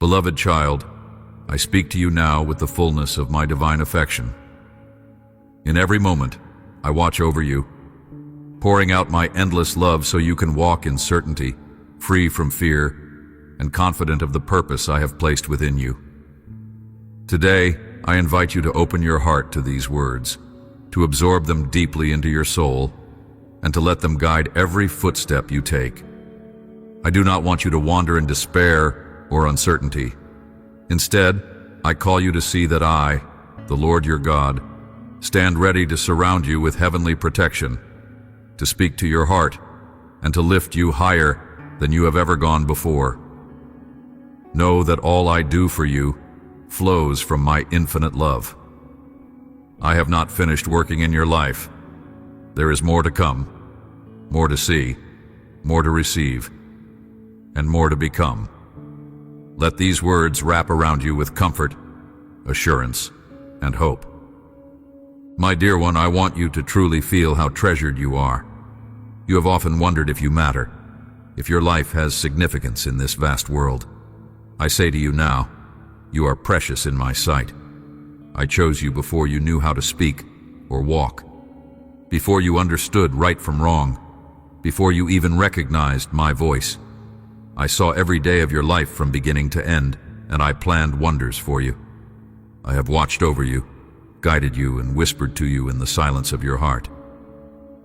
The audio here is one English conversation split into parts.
Beloved child, I speak to you now with the fullness of my divine affection. In every moment, I watch over you, pouring out my endless love so you can walk in certainty, free from fear, and confident of the purpose I have placed within you. Today, I invite you to open your heart to these words, to absorb them deeply into your soul, and to let them guide every footstep you take. I do not want you to wander in despair or uncertainty. Instead, I call you to see that I, the Lord your God, stand ready to surround you with heavenly protection, to speak to your heart, and to lift you higher than you have ever gone before. Know that all I do for you flows from my infinite love. I have not finished working in your life. There is more to come, more to see, more to receive, and more to become. Let these words wrap around you with comfort, assurance, and hope. My dear one, I want you to truly feel how treasured you are. You have often wondered if you matter, if your life has significance in this vast world. I say to you now, you are precious in my sight. I chose you before you knew how to speak or walk, before you understood right from wrong, before you even recognized my voice. I saw every day of your life from beginning to end, and I planned wonders for you. I have watched over you, guided you, and whispered to you in the silence of your heart.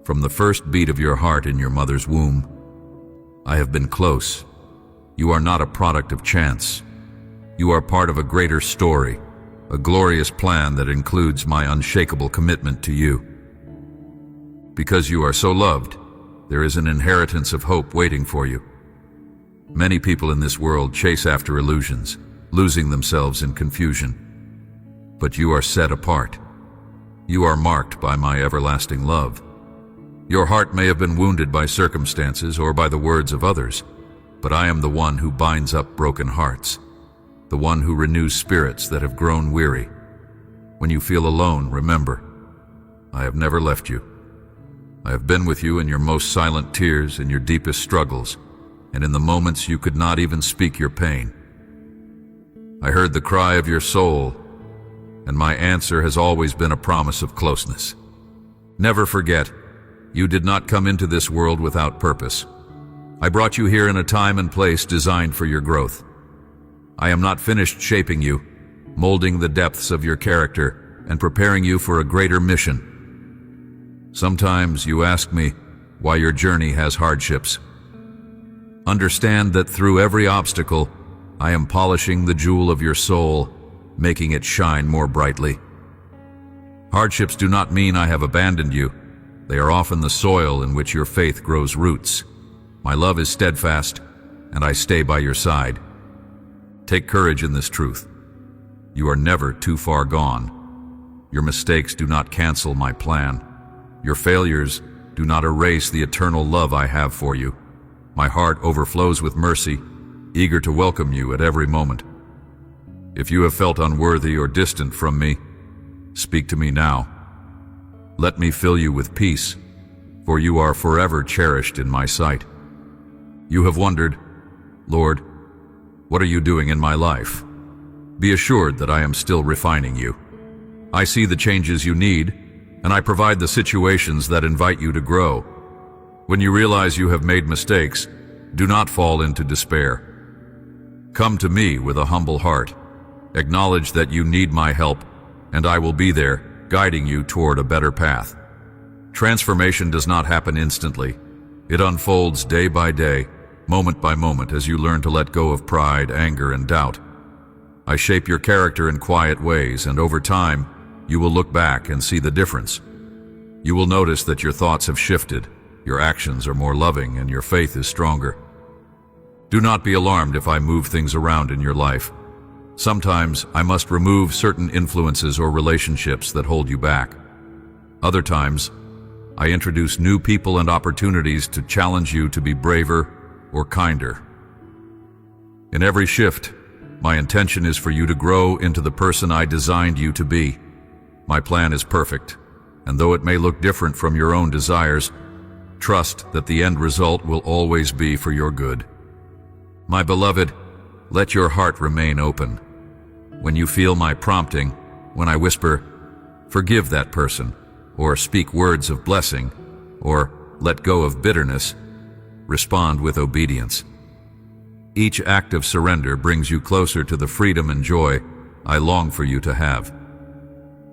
From the first beat of your heart in your mother's womb, I have been close. You are not a product of chance. You are part of a greater story, a glorious plan that includes my unshakable commitment to you. Because you are so loved, there is an inheritance of hope waiting for you. Many people in this world chase after illusions, losing themselves in confusion. But you are set apart. You are marked by my everlasting love. Your heart may have been wounded by circumstances or by the words of others, but I am the one who binds up broken hearts, the one who renews spirits that have grown weary. When you feel alone, remember, I have never left you. I have been with you in your most silent tears and your deepest struggles, and in the moments you could not even speak your pain. I heard the cry of your soul, and my answer has always been a promise of closeness. Never forget, you did not come into this world without purpose. I brought you here in a time and place designed for your growth. I am not finished shaping you, molding the depths of your character, and preparing you for a greater mission. Sometimes you ask me why your journey has hardships. Understand that through every obstacle, I am polishing the jewel of your soul, making it shine more brightly. Hardships do not mean I have abandoned you. They are often the soil in which your faith grows roots. My love is steadfast, and I stay by your side. Take courage in this truth. You are never too far gone. Your mistakes do not cancel my plan. Your failures do not erase the eternal love I have for you. My heart overflows with mercy, eager to welcome you at every moment. If you have felt unworthy or distant from me, speak to me now. Let me fill you with peace, for you are forever cherished in my sight. You have wondered, Lord, what are you doing in my life? Be assured that I am still refining you. I see the changes you need, and I provide the situations that invite you to grow. When you realize you have made mistakes, do not fall into despair. Come to me with a humble heart. Acknowledge that you need my help, and I will be there, guiding you toward a better path. Transformation does not happen instantly. It unfolds day by day, moment by moment, as you learn to let go of pride, anger, and doubt. I shape your character in quiet ways, and over time, you will look back and see the difference. You will notice that your thoughts have shifted, your actions are more loving, and your faith is stronger. Do not be alarmed if I move things around in your life. Sometimes I must remove certain influences or relationships that hold you back. Other times, I introduce new people and opportunities to challenge you to be braver or kinder. In every shift, my intention is for you to grow into the person I designed you to be. My plan is perfect, and though it may look different from your own desires, trust that the end result will always be for your good. My beloved, let your heart remain open. When you feel my prompting, when I whisper, "Forgive that person," or speak words of blessing, or "Let go of bitterness," respond with obedience. Each act of surrender brings you closer to the freedom and joy I long for you to have.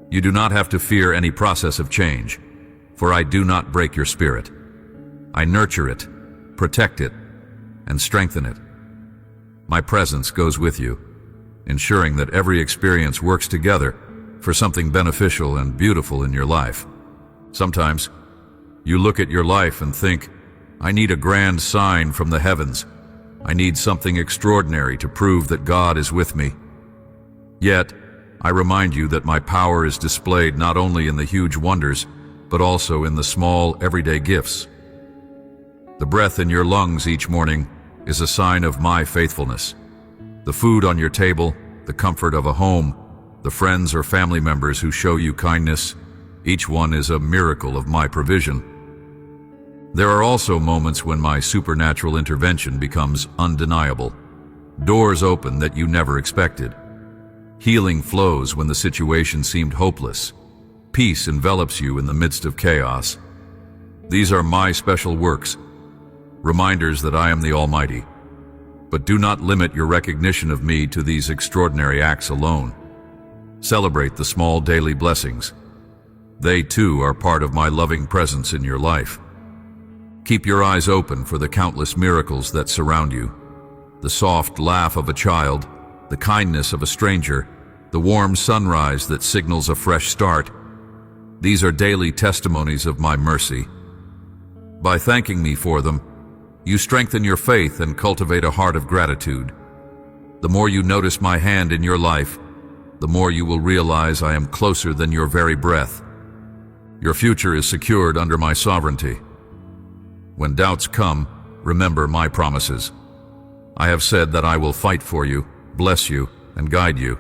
You do not have to fear any process of change, for I do not break your spirit. I nurture it, protect it, and strengthen it. My presence goes with you, ensuring that every experience works together for something beneficial and beautiful in your life. Sometimes, you look at your life and think, "I need a grand sign from the heavens. I need something extraordinary to prove that God is with me." Yet, I remind you that my power is displayed not only in the huge wonders, but also in the small, everyday gifts. The breath in your lungs each morning is a sign of my faithfulness. The food on your table, the comfort of a home, the friends or family members who show you kindness, each one is a miracle of my provision. There are also moments when my supernatural intervention becomes undeniable. Doors open that you never expected. Healing flows when the situation seemed hopeless. Peace envelops you in the midst of chaos. These are my special works, reminders that I am the Almighty. But do not limit your recognition of me to these extraordinary acts alone. Celebrate the small daily blessings. They too are part of my loving presence in your life. Keep your eyes open for the countless miracles that surround you. The soft laugh of a child, the kindness of a stranger, the warm sunrise that signals a fresh start. These are daily testimonies of my mercy. By thanking me for them, you strengthen your faith and cultivate a heart of gratitude. The more you notice my hand in your life, the more you will realize I am closer than your very breath. Your future is secured under my sovereignty. When doubts come, remember my promises. I have said that I will fight for you, bless you, and guide you.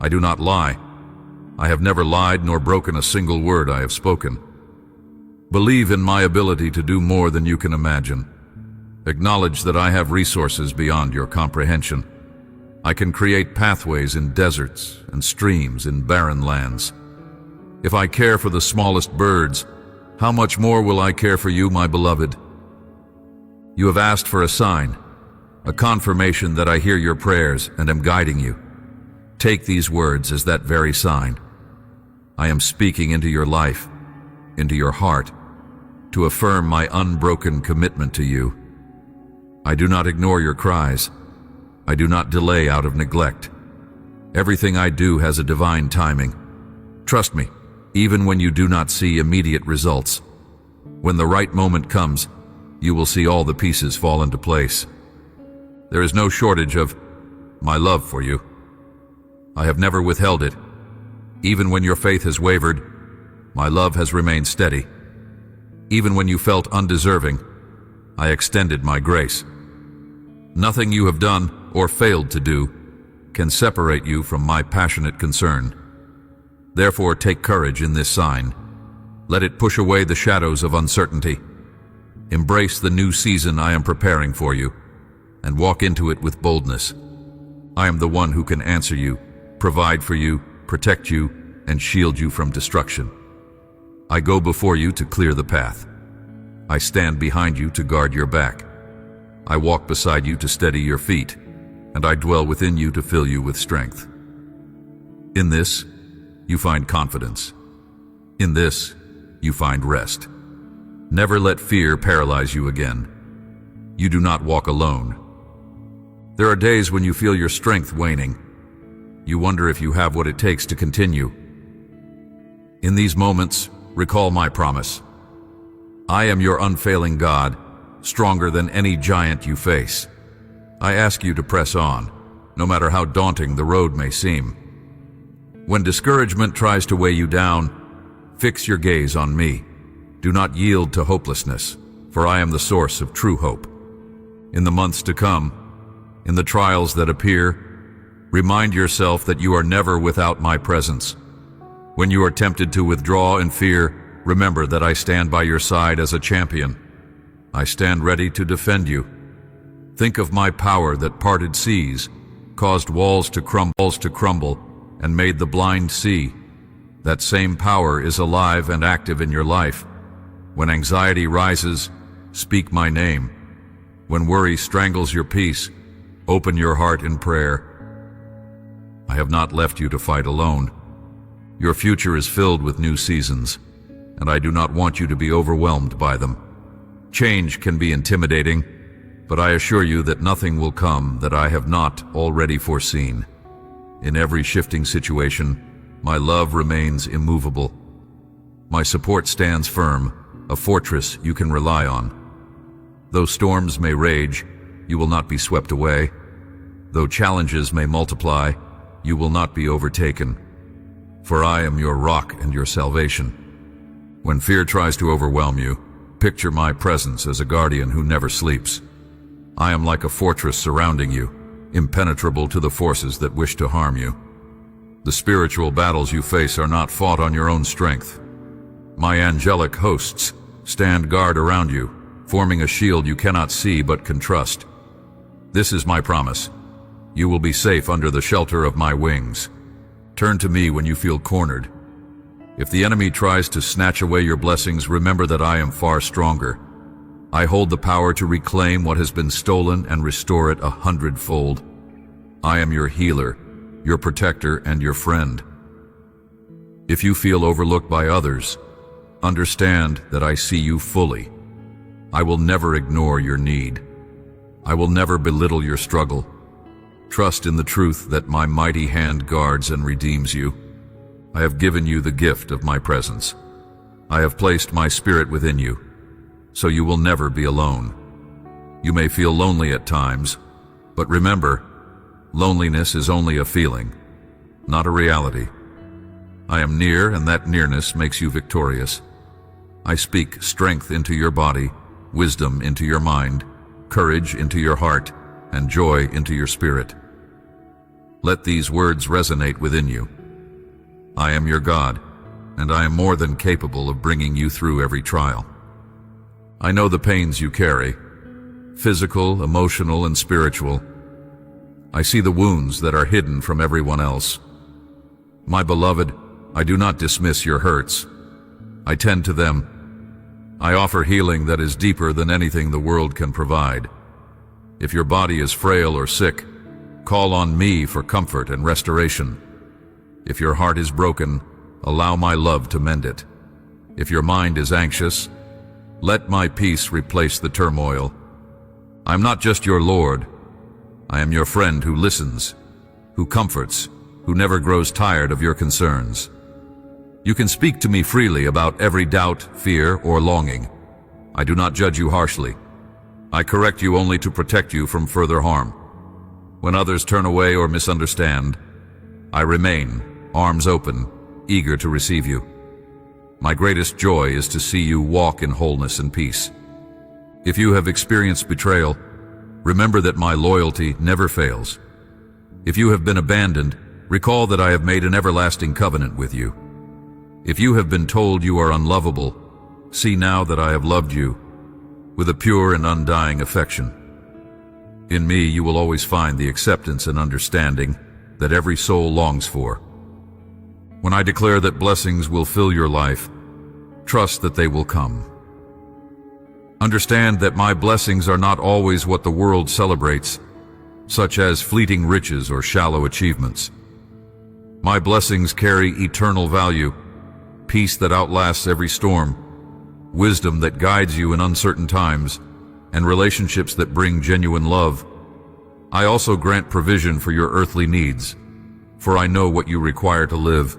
I do not lie. I have never lied nor broken a single word I have spoken. Believe in my ability to do more than you can imagine. Acknowledge that I have resources beyond your comprehension. I can create pathways in deserts and streams in barren lands. If I care for the smallest birds, how much more will I care for you, my beloved? You have asked for a sign, a confirmation that I hear your prayers and am guiding you. Take these words as that very sign. I am speaking into your life, into your heart, to affirm my unbroken commitment to you. I do not ignore your cries. I do not delay out of neglect. Everything I do has a divine timing. Trust me, even when you do not see immediate results. When the right moment comes, you will see all the pieces fall into place. There is no shortage of my love for you. I have never withheld it. Even when your faith has wavered, my love has remained steady. Even when you felt undeserving, I extended my grace. Nothing you have done or failed to do can separate you from my passionate concern. Therefore, take courage in this sign. Let it push away the shadows of uncertainty. Embrace the new season I am preparing for you, and walk into it with boldness. I am the one who can answer you, provide for you, protect you, and shield you from destruction. I go before you to clear the path. I stand behind you to guard your back. I walk beside you to steady your feet, and I dwell within you to fill you with strength. In this, you find confidence. In this, you find rest. Never let fear paralyze you again. You do not walk alone. There are days when you feel your strength waning. You wonder if you have what it takes to continue. In these moments, recall my promise. I am your unfailing God, stronger than any giant you face. I ask you to press on, no matter how daunting the road may seem. When discouragement tries to weigh you down, fix your gaze on me. Do not yield to hopelessness, for I am the source of true hope. In the months to come, in the trials that appear, remind yourself that you are never without my presence. When you are tempted to withdraw in fear, remember that I stand by your side as a champion. I stand ready to defend you. Think of my power that parted seas, caused walls to crumble, and made the blind see. That same power is alive and active in your life. When anxiety rises, speak my name. When worry strangles your peace, open your heart in prayer. I have not left you to fight alone. Your future is filled with new seasons, and I do not want you to be overwhelmed by them. Change can be intimidating, but I assure you that nothing will come that I have not already foreseen. In every shifting situation, my love remains immovable. My support stands firm, a fortress you can rely on. Though storms may rage, you will not be swept away. Though challenges may multiply, you will not be overtaken. For I am your rock and your salvation. When fear tries to overwhelm you, picture my presence as a guardian who never sleeps. I am like a fortress surrounding you, impenetrable to the forces that wish to harm you. The spiritual battles you face are not fought on your own strength. My angelic hosts stand guard around you, forming a shield you cannot see but can trust. This is my promise. You will be safe under the shelter of my wings. Turn to me when you feel cornered. If the enemy tries to snatch away your blessings, remember that I am far stronger. I hold the power to reclaim what has been stolen and restore it 100-fold. I am your healer, your protector, and your friend. If you feel overlooked by others, understand that I see you fully. I will never ignore your need. I will never belittle your struggle. Trust in the truth that my mighty hand guards and redeems you. I have given you the gift of my presence. I have placed my spirit within you, so you will never be alone. You may feel lonely at times, but remember, loneliness is only a feeling, not a reality. I am near, and that nearness makes you victorious. I speak strength into your body, wisdom into your mind, courage into your heart, and joy into your spirit. Let these words resonate within you. I am your God, and I am more than capable of bringing you through every trial. I know the pains you carry, physical, emotional, and spiritual. I see the wounds that are hidden from everyone else. My beloved, I do not dismiss your hurts. I tend to them. I offer healing that is deeper than anything the world can provide. If your body is frail or sick, call on me for comfort and restoration. If your heart is broken, allow my love to mend it. If your mind is anxious, let my peace replace the turmoil. I am not just your Lord. I am your friend who listens, who comforts, who never grows tired of your concerns. You can speak to me freely about every doubt, fear, or longing. I do not judge you harshly. I correct you only to protect you from further harm. When others turn away or misunderstand, I remain, arms open, eager to receive you. My greatest joy is to see you walk in wholeness and peace. If you have experienced betrayal, remember that my loyalty never fails. If you have been abandoned, recall that I have made an everlasting covenant with you. If you have been told you are unlovable, see now that I have loved you with a pure and undying affection. In me you will always find the acceptance and understanding that every soul longs for. When I declare that blessings will fill your life, trust that they will come. Understand that my blessings are not always what the world celebrates, such as fleeting riches or shallow achievements. My blessings carry eternal value, peace that outlasts every storm, wisdom that guides you in uncertain times, and relationships that bring genuine love. I also grant provision for your earthly needs, for I know what you require to live.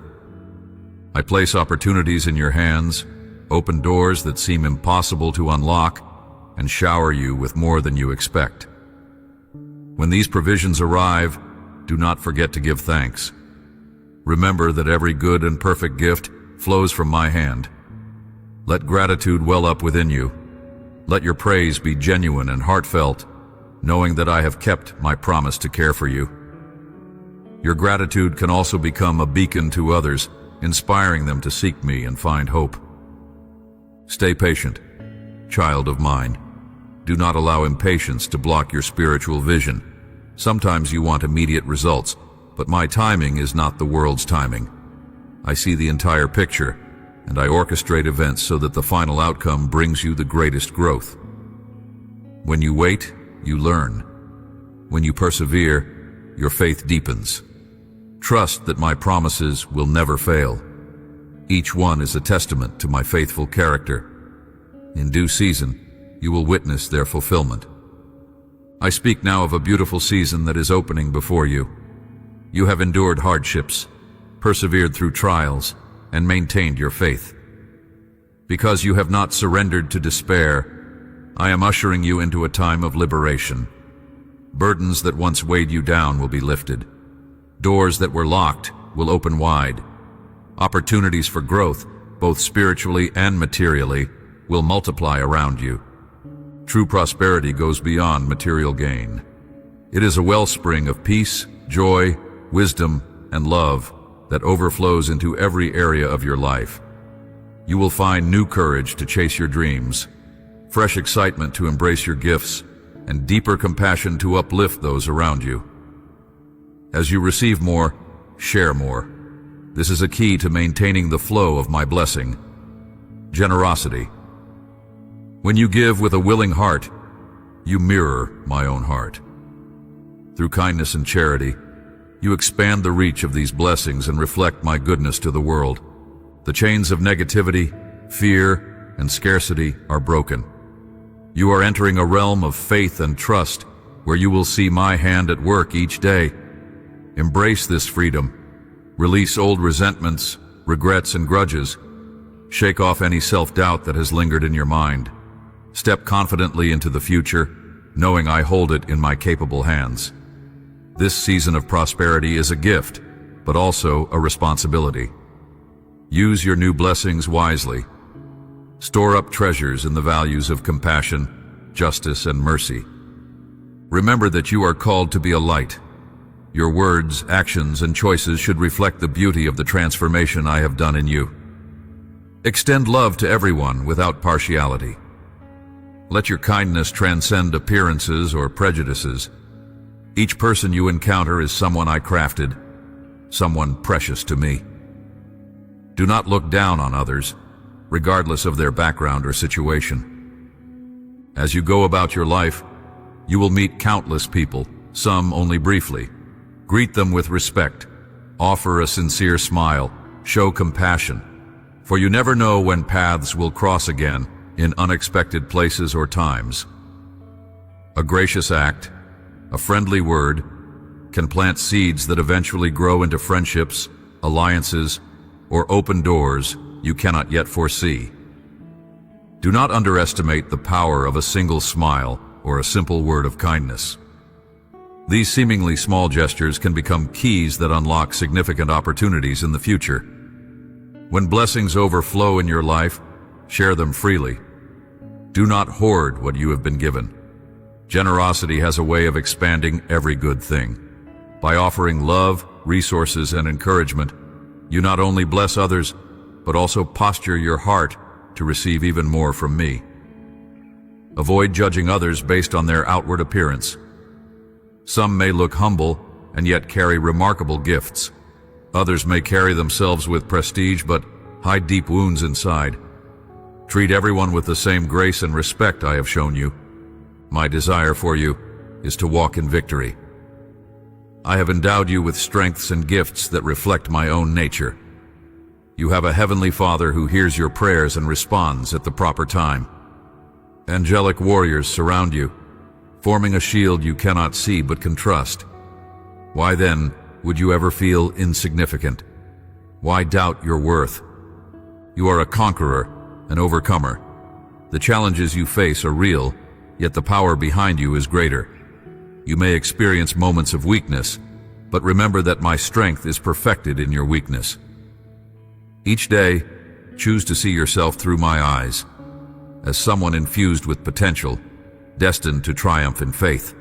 I place opportunities in your hands, open doors that seem impossible to unlock, and shower you with more than you expect. When these provisions arrive, do not forget to give thanks. Remember that every good and perfect gift flows from my hand. Let gratitude well up within you. Let your praise be genuine and heartfelt, knowing that I have kept my promise to care for you. Your gratitude can also become a beacon to others, inspiring them to seek me and find hope. Stay patient, child of mine. Do not allow impatience to block your spiritual vision. Sometimes you want immediate results, but my timing is not the world's timing. I see the entire picture, and I orchestrate events so that the final outcome brings you the greatest growth. When you wait, you learn. When you persevere, your faith deepens. Trust that my promises will never fail. Each one is a testament to my faithful character. In due season, you will witness their fulfillment. I speak now of a beautiful season that is opening before you. You have endured hardships, persevered through trials, and maintained your faith. Because you have not surrendered to despair, I am ushering you into a time of liberation. Burdens that once weighed you down will be lifted. Doors that were locked will open wide. Opportunities for growth, both spiritually and materially, will multiply around you. True prosperity goes beyond material gain. It is a wellspring of peace, joy, wisdom, and love that overflows into every area of your life. You will find new courage to chase your dreams, fresh excitement to embrace your gifts, and deeper compassion to uplift those around you. As you receive more, share more. This is a key to maintaining the flow of my blessing. Generosity. When you give with a willing heart, you mirror my own heart. Through kindness and charity, you expand the reach of these blessings and reflect my goodness to the world. The chains of negativity, fear, and scarcity are broken. You are entering a realm of faith and trust where you will see my hand at work each day. Embrace this freedom. Release old resentments, regrets, and grudges. Shake off any self-doubt that has lingered in your mind. Step confidently into the future, knowing I hold it in my capable hands. This season of prosperity is a gift, but also a responsibility. Use your new blessings wisely. Store up treasures in the values of compassion, justice, and mercy. Remember that you are called to be a light. Your words, actions, and choices should reflect the beauty of the transformation I have done in you. Extend love to everyone without partiality. Let your kindness transcend appearances or prejudices. Each person you encounter is someone I crafted, someone precious to me. Do not look down on others, regardless of their background or situation. As you go about your life, you will meet countless people, some only briefly. Greet them with respect, offer a sincere smile, show compassion, for you never know when paths will cross again in unexpected places or times. A gracious act, a friendly word, can plant seeds that eventually grow into friendships, alliances, or open doors you cannot yet foresee. Do not underestimate the power of a single smile or a simple word of kindness. These seemingly small gestures can become keys that unlock significant opportunities in the future. When blessings overflow in your life, share them freely. Do not hoard what you have been given. Generosity has a way of expanding every good thing. By offering love, resources, and encouragement, you not only bless others, but also posture your heart to receive even more from me. Avoid judging others based on their outward appearance. Some may look humble and yet carry remarkable gifts. Others may carry themselves with prestige but hide deep wounds inside. Treat everyone with the same grace and respect I have shown you. My desire for you is to walk in victory. I have endowed you with strengths and gifts that reflect my own nature. You have a heavenly Father who hears your prayers and responds at the proper time. Angelic warriors surround you, forming a shield you cannot see but can trust. Why then would you ever feel insignificant? Why doubt your worth? You are a conqueror, an overcomer. The challenges you face are real, yet the power behind you is greater. You may experience moments of weakness, but remember that my strength is perfected in your weakness. Each day, choose to see yourself through my eyes, as someone infused with potential, destined to triumph in faith.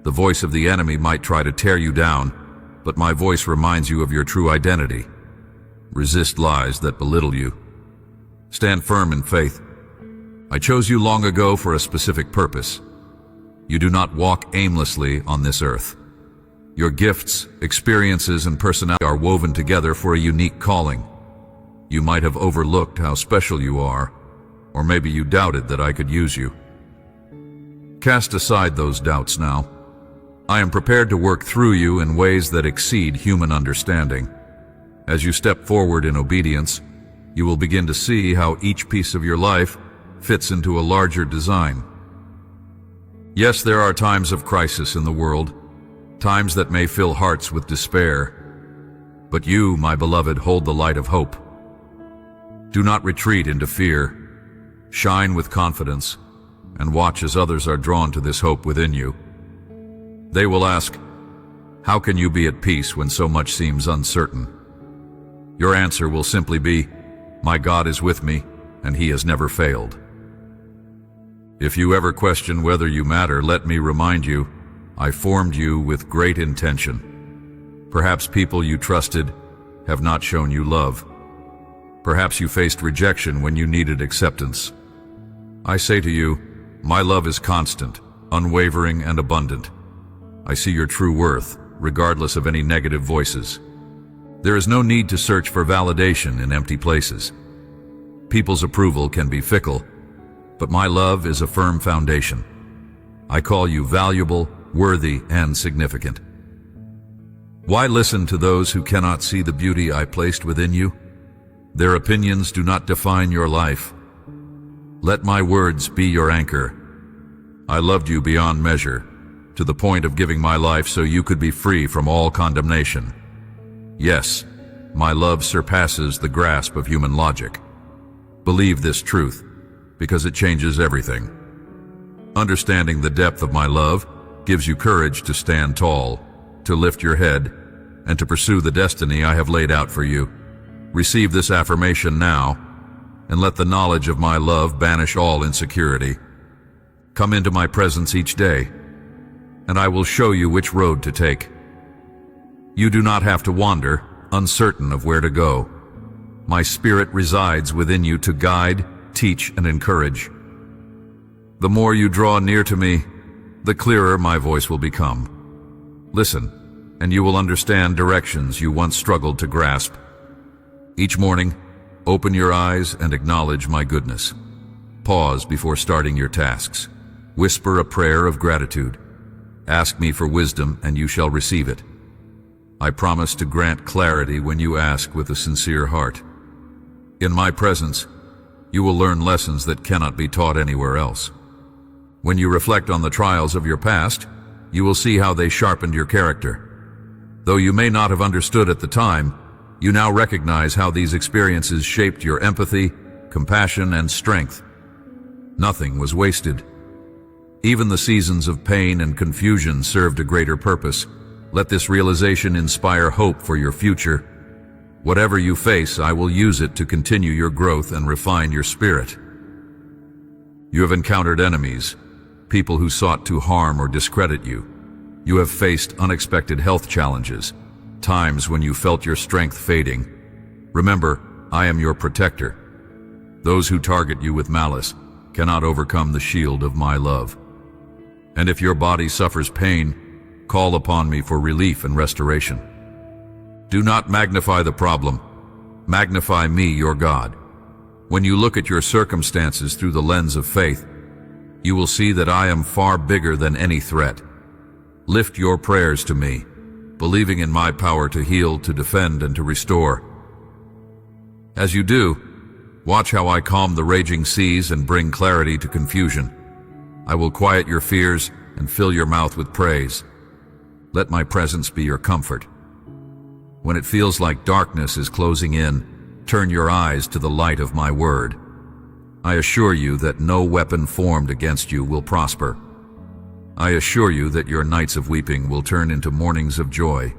The voice of the enemy might try to tear you down, but my voice reminds you of your true identity. Resist lies that belittle you. Stand firm in faith. I chose you long ago for a specific purpose. You do not walk aimlessly on this earth. Your gifts, experiences, and personality are woven together for a unique calling. You might have overlooked how special you are, or maybe you doubted that I could use you. Cast aside those doubts now. I am prepared to work through you in ways that exceed human understanding. As you step forward in obedience, you will begin to see how each piece of your life fits into a larger design. Yes, there are times of crisis in the world, times that may fill hearts with despair. But you, my beloved, hold the light of hope. Do not retreat into fear. Shine with confidence, and watch as others are drawn to this hope within you. They will ask, "How can you be at peace when so much seems uncertain?" Your answer will simply be, "My God is with me, and He has never failed." If you ever question whether you matter, let me remind you, I formed you with great intention. Perhaps people you trusted have not shown you love. Perhaps you faced rejection when you needed acceptance. I say to you, my love is constant, unwavering, and abundant. I see your true worth, regardless of any negative voices. There is no need to search for validation in empty places. People's approval can be fickle, but my love is a firm foundation. I call you valuable, worthy, and significant. Why listen to those who cannot see the beauty I placed within you? Their opinions do not define your life. Let my words be your anchor. I loved you beyond measure, to the point of giving my life so you could be free from all condemnation. Yes, my love surpasses the grasp of human logic. Believe this truth, because it changes everything. Understanding the depth of my love gives you courage to stand tall, to lift your head, and to pursue the destiny I have laid out for you. Receive this affirmation now, and let the knowledge of my love banish all insecurity. Come into my presence each day, and I will show you which road to take. You do not have to wander, uncertain of where to go. My spirit resides within you to guide, teach, and encourage. The more you draw near to me, the clearer my voice will become. Listen, and you will understand directions you once struggled to grasp. Each morning, open your eyes and acknowledge my goodness. Pause before starting your tasks. Whisper a prayer of gratitude. Ask me for wisdom, and you shall receive it. I promise to grant clarity when you ask with a sincere heart. In my presence, you will learn lessons that cannot be taught anywhere else. When you reflect on the trials of your past, you will see how they sharpened your character. Though you may not have understood at the time, you now recognize how these experiences shaped your empathy, compassion, and strength. Nothing was wasted. Even the seasons of pain and confusion served a greater purpose. Let this realization inspire hope for your future. Whatever you face, I will use it to continue your growth and refine your spirit. You have encountered enemies, people who sought to harm or discredit you. You have faced unexpected health challenges, times when you felt your strength fading. Remember, I am your protector. Those who target you with malice cannot overcome the shield of my love. And if your body suffers pain, call upon me for relief and restoration. Do not magnify the problem. Magnify me, your God. When you look at your circumstances through the lens of faith, you will see that I am far bigger than any threat. Lift your prayers to me, believing in my power to heal, to defend, and to restore. As you do, watch how I calm the raging seas and bring clarity to confusion. I will quiet your fears and fill your mouth with praise. Let my presence be your comfort. When it feels like darkness is closing in, turn your eyes to the light of my word. I assure you that no weapon formed against you will prosper. I assure you that your nights of weeping will turn into mornings of joy.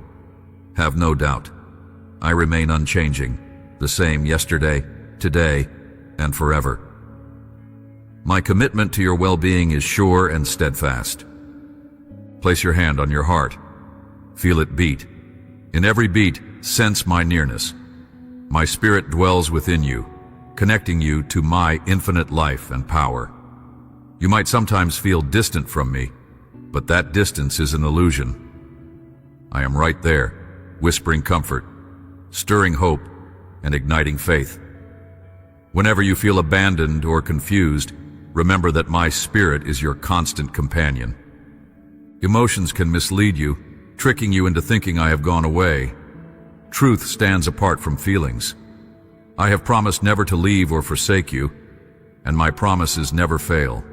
Have no doubt. I remain unchanging, the same yesterday, today, and forever. My commitment to your well-being is sure and steadfast. Place your hand on your heart. Feel it beat. In every beat, sense my nearness. My spirit dwells within you, connecting you to my infinite life and power. You might sometimes feel distant from me, but that distance is an illusion. I am right there, whispering comfort, stirring hope, and igniting faith. Whenever you feel abandoned or confused, remember that my spirit is your constant companion. Emotions can mislead you, tricking you into thinking I have gone away. Truth stands apart from feelings. I have promised never to leave or forsake you, and my promises never fail.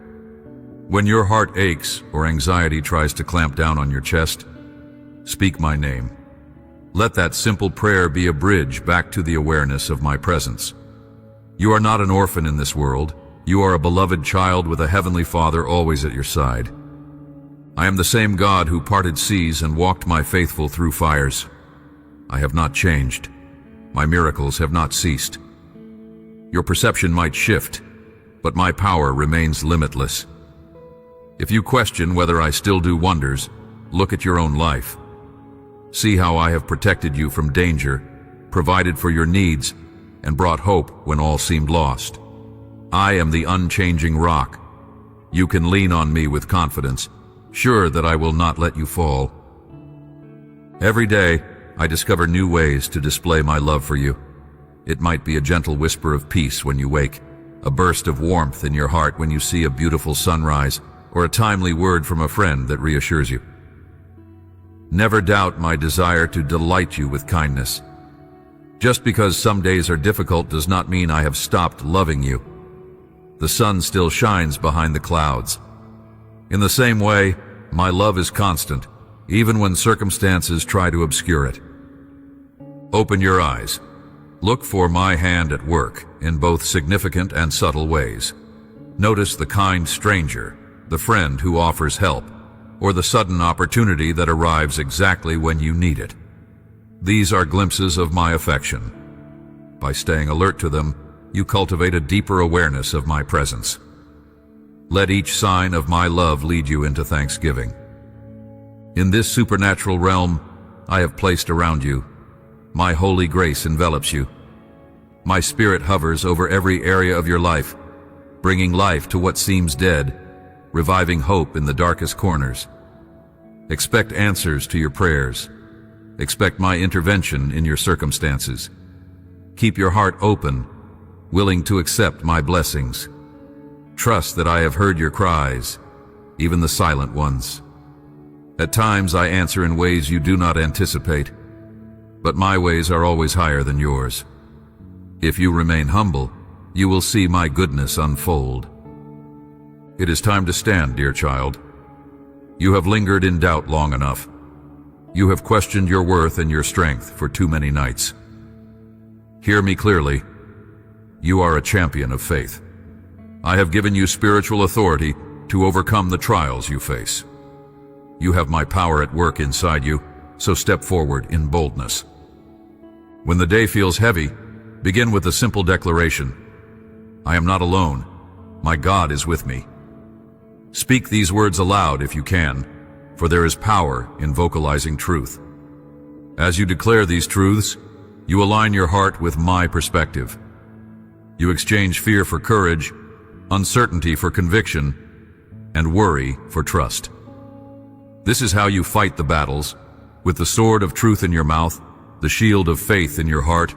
When your heart aches or anxiety tries to clamp down on your chest, speak my name. Let that simple prayer be a bridge back to the awareness of my presence. You are not an orphan in this world. You are a beloved child with a heavenly Father always at your side. I am the same God who parted seas and walked my faithful through fires. I have not changed. My miracles have not ceased. Your perception might shift, but my power remains limitless. If you question whether I still do wonders, look at your own life. See how I have protected you from danger, provided for your needs, and brought hope when all seemed lost. I am the unchanging rock. You can lean on me with confidence, sure that I will not let you fall. Every day, I discover new ways to display my love for you. It might be a gentle whisper of peace when you wake, a burst of warmth in your heart when you see a beautiful sunrise, or a timely word from a friend that reassures you. Never doubt my desire to delight you with kindness. Just because some days are difficult does not mean I have stopped loving you. The sun still shines behind the clouds. In the same way, my love is constant, even when circumstances try to obscure it. Open your eyes. Look for my hand at work in both significant and subtle ways. Notice the kind stranger, the friend who offers help, or the sudden opportunity that arrives exactly when you need it. These are glimpses of my affection. By staying alert to them, you cultivate a deeper awareness of my presence. Let each sign of my love lead you into thanksgiving. In this supernatural realm, I have placed around you. My holy grace envelops you. My spirit hovers over every area of your life, bringing life to what seems dead, reviving hope in the darkest corners. Expect answers to your prayers. Expect my intervention in your circumstances. Keep your heart open, willing to accept my blessings. Trust that I have heard your cries, even the silent ones. At times I answer in ways you do not anticipate, but my ways are always higher than yours. If you remain humble, you will see my goodness unfold. It is time to stand, dear child. You have lingered in doubt long enough. You have questioned your worth and your strength for too many nights. Hear me clearly. You are a champion of faith. I have given you spiritual authority to overcome the trials you face. You have my power at work inside you, so step forward in boldness. When the day feels heavy, begin with a simple declaration. I am not alone. My God is with me. Speak these words aloud if you can, for there is power in vocalizing truth. As you declare these truths, you align your heart with my perspective. You exchange fear for courage, uncertainty for conviction, and worry for trust. This is how you fight the battles, with the sword of truth in your mouth, the shield of faith in your heart,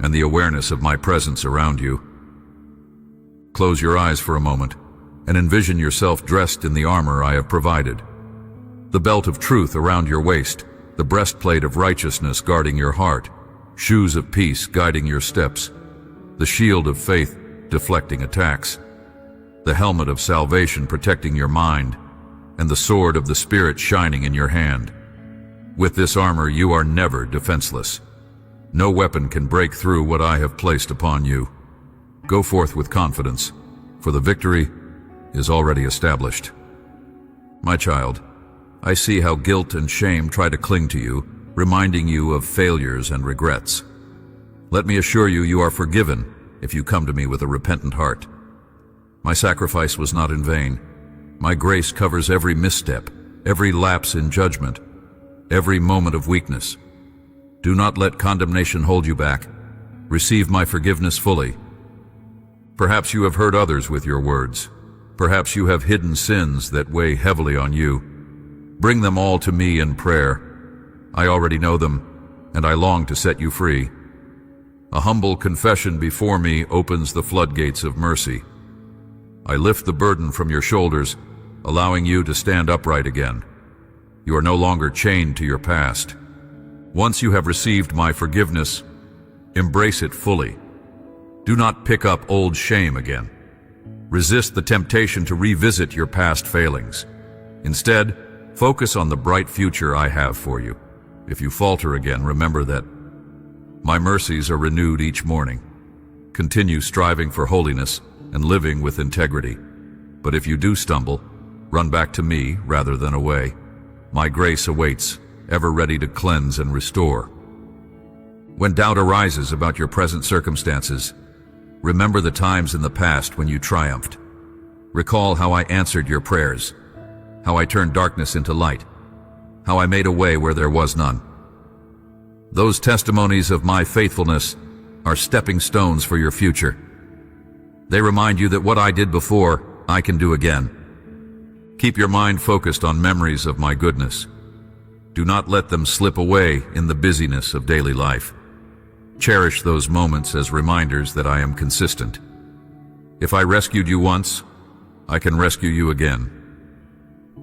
and the awareness of my presence around you. Close your eyes for a moment and envision yourself dressed in the armor I have provided. The belt of truth around your waist, the breastplate of righteousness guarding your heart, shoes of peace guiding your steps, the shield of faith deflecting attacks, the helmet of salvation protecting your mind, and the sword of the Spirit shining in your hand. With this armor, you are never defenseless. No weapon can break through what I have placed upon you. Go forth with confidence, for the victory is already established. My child, I see how guilt and shame try to cling to you, reminding you of failures and regrets. Let me assure you, you are forgiven if you come to me with a repentant heart. My sacrifice was not in vain. My grace covers every misstep, every lapse in judgment, every moment of weakness. Do not let condemnation hold you back. Receive my forgiveness fully. Perhaps you have hurt others with your words. Perhaps you have hidden sins that weigh heavily on you. Bring them all to me in prayer. I already know them, and I long to set you free. A humble confession before me opens the floodgates of mercy. I lift the burden from your shoulders, allowing you to stand upright again. You are no longer chained to your past. Once you have received my forgiveness, embrace it fully. Do not pick up old shame again. Resist the temptation to revisit your past failings. Instead, focus on the bright future I have for you. If you falter again, remember that my mercies are renewed each morning. Continue striving for holiness and living with integrity. But if you do stumble, run back to me rather than away. My grace awaits, ever ready to cleanse and restore. When doubt arises about your present circumstances, remember the times in the past when you triumphed. Recall how I answered your prayers, how I turned darkness into light, how I made a way where there was none. Those testimonies of my faithfulness are stepping stones for your future. They remind you that what I did before, I can do again. Keep your mind focused on memories of my goodness. Do not let them slip away in the busyness of daily life. Cherish those moments as reminders that I am consistent. If I rescued you once, I can rescue you again.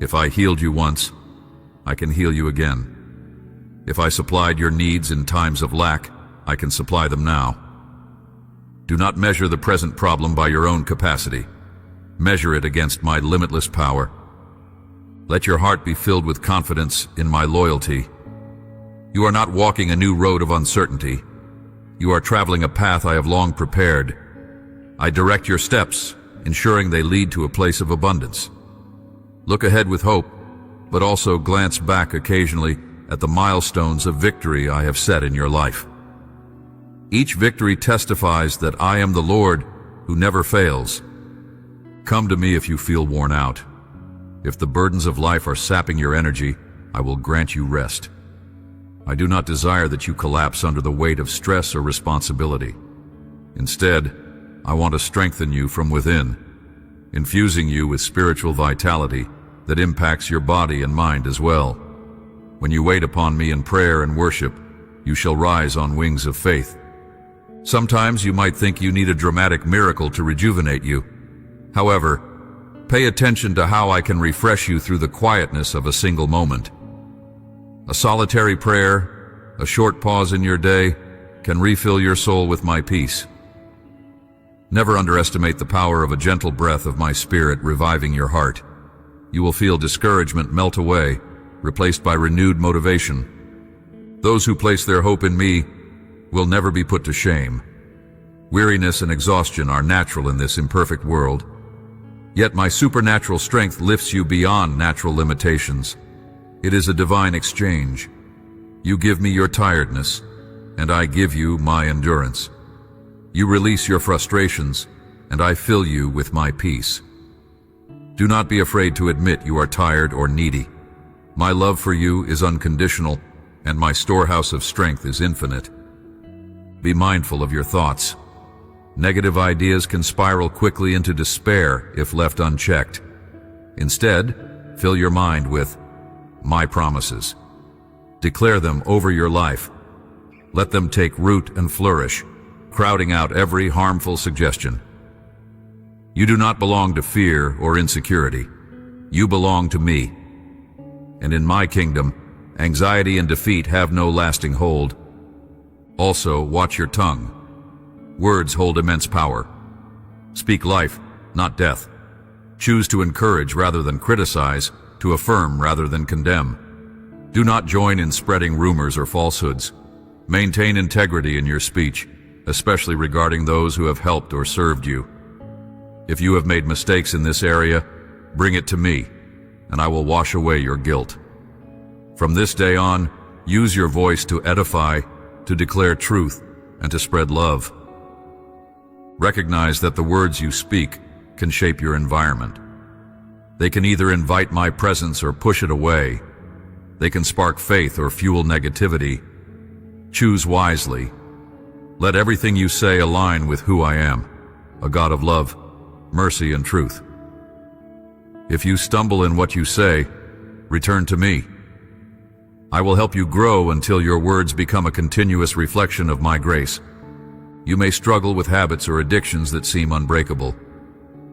If I healed you once, I can heal you again. If I supplied your needs in times of lack, I can supply them now. Do not measure the present problem by your own capacity. Measure it against my limitless power. Let your heart be filled with confidence in my loyalty. You are not walking a new road of uncertainty. You are traveling a path I have long prepared. I direct your steps, ensuring they lead to a place of abundance. Look ahead with hope, but also glance back occasionally at the milestones of victory I have set in your life. Each victory testifies that I am the Lord who never fails. Come to me if you feel worn out. If the burdens of life are sapping your energy, I will grant you rest. I do not desire that you collapse under the weight of stress or responsibility. Instead, I want to strengthen you from within, infusing you with spiritual vitality that impacts your body and mind as well. When you wait upon me in prayer and worship, you shall rise on wings of faith. Sometimes you might think you need a dramatic miracle to rejuvenate you. However, pay attention to how I can refresh you through the quietness of a single moment. A solitary prayer, a short pause in your day, can refill your soul with my peace. Never underestimate the power of a gentle breath of my spirit reviving your heart. You will feel discouragement melt away, replaced by renewed motivation. Those who place their hope in me will never be put to shame. Weariness and exhaustion are natural in this imperfect world. Yet my supernatural strength lifts you beyond natural limitations. It is a divine exchange. You give me your tiredness, and I give you my endurance. You release your frustrations, and I fill you with my peace. Do not be afraid to admit you are tired or needy. My love for you is unconditional, and my storehouse of strength is infinite. Be mindful of your thoughts. Negative ideas can spiral quickly into despair if left unchecked. Instead, fill your mind with my promises. Declare them over your life. Let them take root and flourish, crowding out every harmful suggestion. You do not belong to fear or insecurity. You belong to me. And in my kingdom, anxiety and defeat have no lasting hold. Also, watch your tongue. Words hold immense power. Speak life, not death. Choose to encourage rather than criticize, to affirm rather than condemn. Do not join in spreading rumors or falsehoods. Maintain integrity in your speech, especially regarding those who have helped or served you. If you have made mistakes in this area, bring it to me, and I will wash away your guilt. From this day on, use your voice to edify, to declare truth, and to spread love. Recognize that the words you speak can shape your environment. They can either invite my presence or push it away. They can spark faith or fuel negativity. Choose wisely. Let everything you say align with who I am, a God of love, mercy, and truth. If you stumble in what you say, return to me. I will help you grow until your words become a continuous reflection of my grace. You may struggle with habits or addictions that seem unbreakable.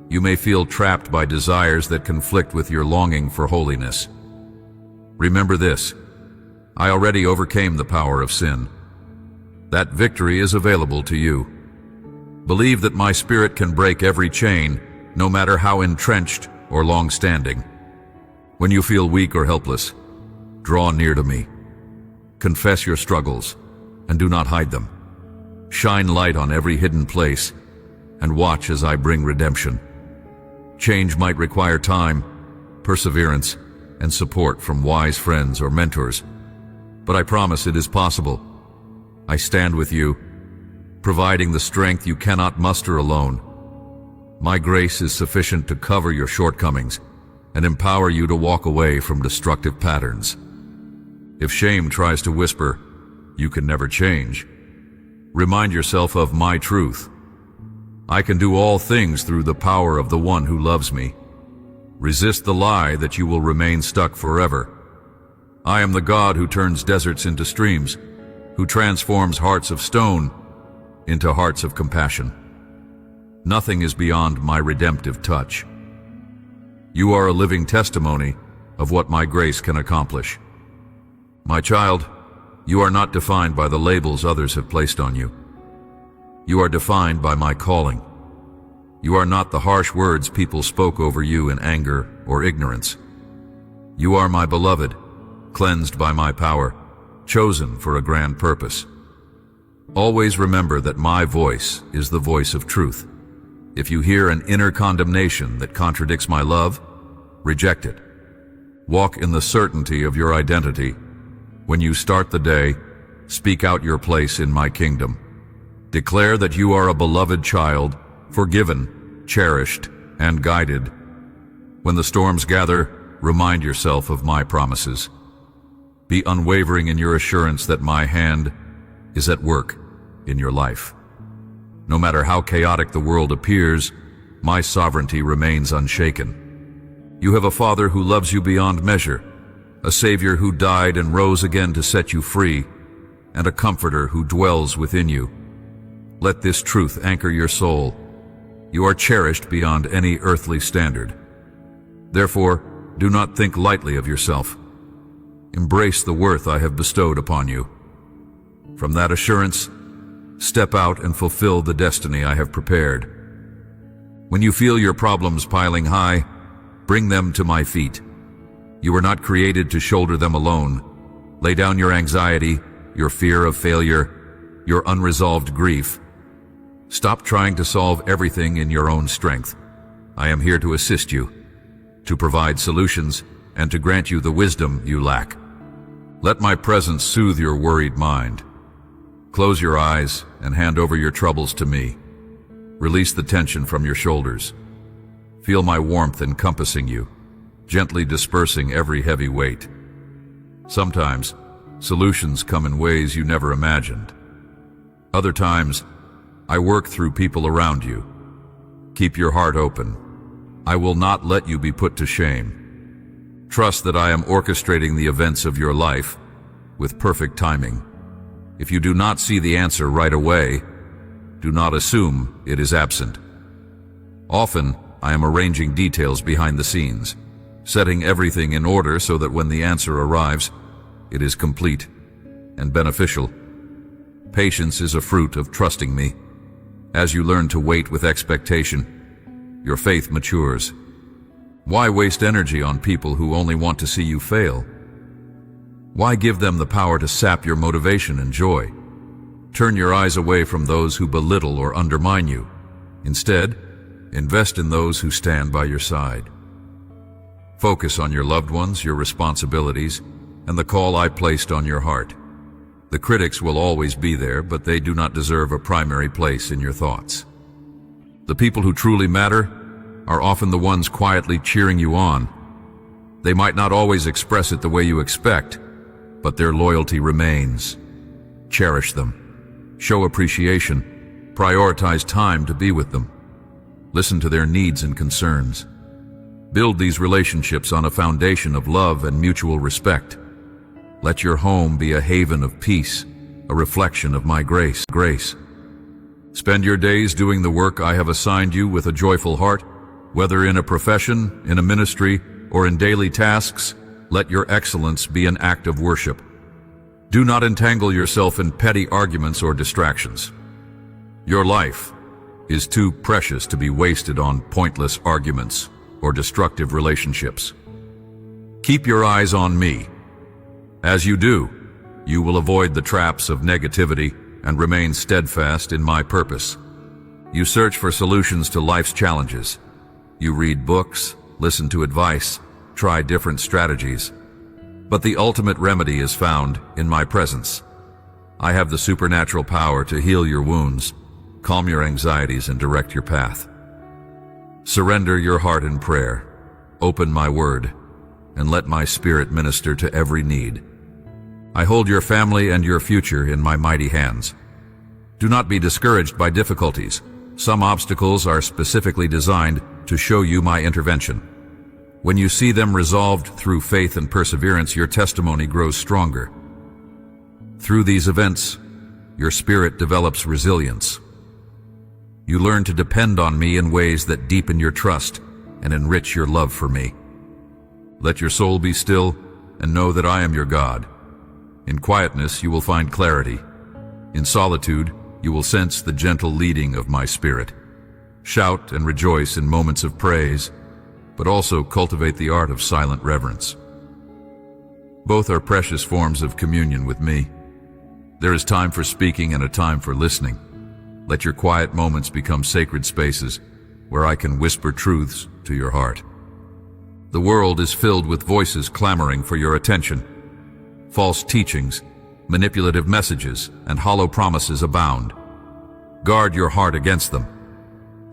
You may feel trapped by desires that conflict with your longing for holiness. Remember this: I already overcame the power of sin. That victory is available to you. Believe that my Spirit can break every chain, no matter how entrenched or long-standing. When you feel weak or helpless, draw near to me. Confess your struggles, and do not hide them. Shine light on every hidden place, and watch as I bring redemption. Change might require time, perseverance, and support from wise friends or mentors, but I promise it is possible. I stand with you, providing the strength you cannot muster alone. My grace is sufficient to cover your shortcomings and empower you to walk away from destructive patterns. If shame tries to whisper, "You can never change," remind yourself of my truth. I can do all things through the power of the one who loves me. Resist the lie that you will remain stuck forever. I am the God who turns deserts into streams, who transforms hearts of stone into hearts of compassion. Nothing is beyond my redemptive touch. You are a living testimony of what my grace can accomplish. My child, you are not defined by the labels others have placed on you. You are defined by my calling. You are not the harsh words people spoke over you in anger or ignorance. You are my beloved, cleansed by my power, chosen for a grand purpose. Always remember that my voice is the voice of truth. If you hear an inner condemnation that contradicts my love, reject it. Walk in the certainty of your identity. When you start the day, speak out your place in my kingdom. Declare that you are a beloved child, forgiven, cherished, and guided. When the storms gather, remind yourself of my promises. Be unwavering in your assurance that my hand is at work in your life. No matter how chaotic the world appears, my sovereignty remains unshaken. You have a Father who loves you beyond measure, a Savior who died and rose again to set you free, and a Comforter who dwells within you. Let this truth anchor your soul. You are cherished beyond any earthly standard. Therefore, do not think lightly of yourself. Embrace the worth I have bestowed upon you. From that assurance, step out and fulfill the destiny I have prepared. When you feel your problems piling high, bring them to my feet. You were not created to shoulder them alone. Lay down your anxiety, your fear of failure, your unresolved grief. Stop trying to solve everything in your own strength. I am here to assist you, to provide solutions, and to grant you the wisdom you lack. Let my presence soothe your worried mind. Close your eyes and hand over your troubles to me. Release the tension from your shoulders. Feel my warmth encompassing you, gently dispersing every heavy weight. Sometimes, solutions come in ways you never imagined. Other times, I work through people around you. Keep your heart open. I will not let you be put to shame. Trust that I am orchestrating the events of your life with perfect timing. If you do not see the answer right away, do not assume it is absent. Often, I am arranging details behind the scenes, setting everything in order so that when the answer arrives, it is complete and beneficial. Patience is a fruit of trusting me. As you learn to wait with expectation, your faith matures. Why waste energy on people who only want to see you fail? Why give them the power to sap your motivation and joy? Turn your eyes away from those who belittle or undermine you. Instead, invest in those who stand by your side. Focus on your loved ones, your responsibilities, and the call I placed on your heart. The critics will always be there, but they do not deserve a primary place in your thoughts. The people who truly matter are often the ones quietly cheering you on. They might not always express it the way you expect, but their loyalty remains. Cherish them. Show appreciation. Prioritize time to be with them. Listen to their needs and concerns. Build these relationships on a foundation of love and mutual respect. Let your home be a haven of peace, a reflection of my grace. Spend your days doing the work I have assigned you with a joyful heart, whether in a profession, in a ministry, or in daily tasks. Let your excellence be an act of worship. Do not entangle yourself in petty arguments or distractions. Your life is too precious to be wasted on pointless arguments or destructive relationships. Keep your eyes on me. As you do, you will avoid the traps of negativity and remain steadfast in my purpose. You search for solutions to life's challenges. You read books, listen to advice, try different strategies. But the ultimate remedy is found in my presence. I have the supernatural power to heal your wounds, calm your anxieties, and direct your path. Surrender your heart in prayer, open my word, and let my spirit minister to every need. I hold your family and your future in my mighty hands. Do not be discouraged by difficulties. Some obstacles are specifically designed to show you my intervention. When you see them resolved through faith and perseverance, your testimony grows stronger. Through these events, your spirit develops resilience. You learn to depend on me in ways that deepen your trust and enrich your love for me. Let your soul be still and know that I am your God. In quietness, you will find clarity. In solitude, you will sense the gentle leading of my spirit. Shout and rejoice in moments of praise, but also cultivate the art of silent reverence. Both are precious forms of communion with me. There is time for speaking and a time for listening. Let your quiet moments become sacred spaces where I can whisper truths to your heart. The world is filled with voices clamoring for your attention. False teachings, manipulative messages, and hollow promises abound. Guard your heart against them.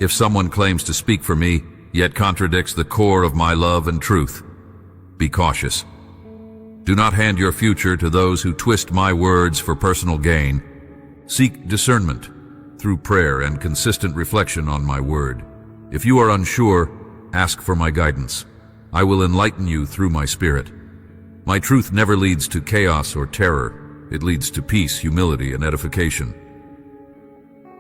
If someone claims to speak for me, yet contradicts the core of my love and truth, be cautious. Do not hand your future to those who twist my words for personal gain. Seek discernment through prayer and consistent reflection on my word. If you are unsure, ask for my guidance. I will enlighten you through my spirit. My truth never leads to chaos or terror. It leads to peace, humility, and edification.